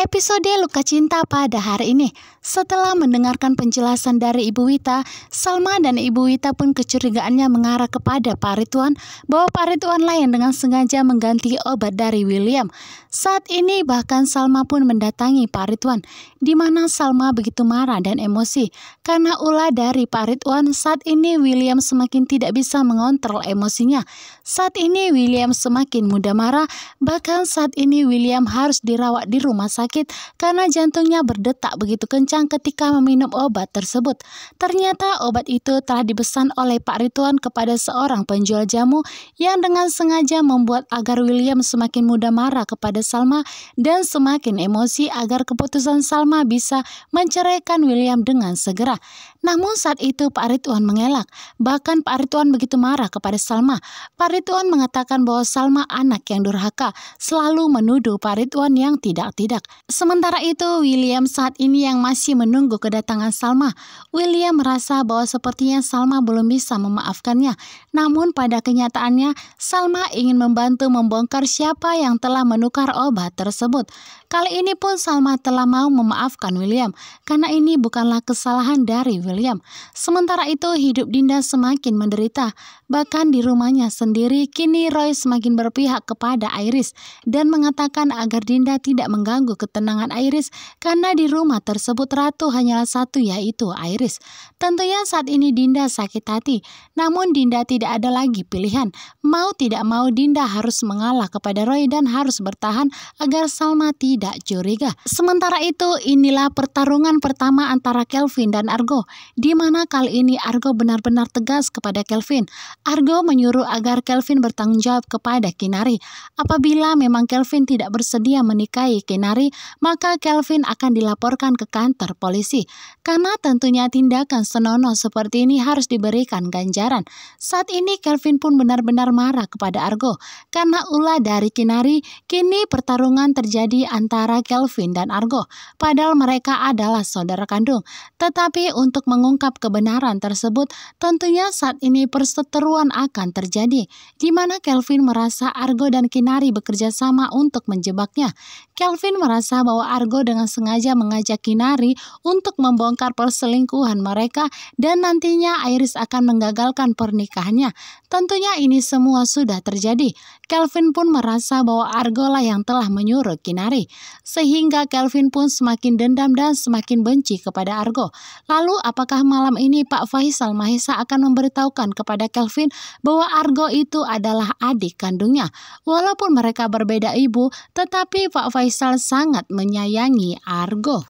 Episode Luka Cinta pada hari ini. Setelah mendengarkan penjelasan dari Ibu Wita, Salma dan Ibu Wita pun kecurigaannya mengarah kepada Pak Ridwan bahwa Pak Ridwan lah yang dengan sengaja mengganti obat dari William. Saat ini bahkan Salma pun mendatangi Pak Ridwan, di mana Salma begitu marah dan emosi karena ulah dari Pak Ridwan. Saat ini William semakin tidak bisa mengontrol emosinya. Saat ini William semakin mudah marah, bahkan saat ini William harus dirawat di rumah sakit karena jantungnya berdetak begitu kencang ketika meminum obat tersebut. Ternyata obat itu telah dipesan oleh Pak Ridwan kepada seorang penjual jamu yang dengan sengaja membuat agar William semakin mudah marah kepada Salma dan semakin emosi agar keputusan Salma bisa menceraikan William dengan segera. Namun saat itu Pak Ridwan mengelak. Bahkan Pak Ridwan begitu marah kepada Salma. Pak Ridwan mengatakan bahwa Salma anak yang durhaka, selalu menuduh Pak Ridwan yang tidak-tidak. Sementara itu William saat ini yang masih menunggu kedatangan Salma. William merasa bahwa sepertinya Salma belum bisa memaafkannya. Namun pada kenyataannya Salma ingin membantu membongkar siapa yang telah menukar obat tersebut. Kali ini pun Salma telah mau memaafkan William karena ini bukanlah kesalahan dari William. Sementara itu hidup Dinda semakin menderita. Bahkan di rumahnya sendiri kini Roy semakin berpihak kepada Iris dan mengatakan agar Dinda tidak mengganggu ketenangan Iris karena di rumah tersebut ratu hanyalah satu, yaitu Iris. Tentunya saat ini Dinda sakit hati, namun Dinda tidak ada lagi pilihan. Mau tidak mau Dinda harus mengalah kepada Roy dan harus bertahan agar Salma tidak curiga. Sementara itu inilah pertarungan pertama antara Kelvin dan Argo, di mana kali ini Argo benar-benar tegas kepada Kelvin. Argo menyuruh agar Kelvin bertanggung jawab kepada Kinari. Apabila memang Kelvin tidak bersedia menikahi Kinari, maka Kelvin akan dilaporkan ke kantor polisi. Karena tentunya tindakan senonoh seperti ini harus diberikan ganjaran. Saat ini Kelvin pun benar-benar marah kepada Argo. Karena ulah dari Kinari, kini pertarungan terjadi antara Kelvin dan Argo. Padahal mereka adalah saudara kandung. Tetapi untuk mengungkap kebenaran tersebut, tentunya saat ini perseteruan akan terjadi. Di mana Kelvin merasa Argo dan Kinari bekerja sama untuk menjebaknya. Kelvin merasa bahwa Argo dengan sengaja mengajak Kinari untuk membongkar perselingkuhan mereka dan nantinya Iris akan menggagalkan pernikahannya. Tentunya ini semua sudah terjadi. Kelvin pun merasa bahwa Argo lah yang telah menyuruh Kinari. Sehingga Kelvin pun semakin dendam dan semakin benci kepada Argo. Lalu apakah malam ini Pak Faisal Mahesa akan memberitahukan kepada Kelvin bahwa Argo itu adalah adik kandungnya? Walaupun mereka berbeda ibu, tetapi Pak Faisal sangat menyayangi Argo.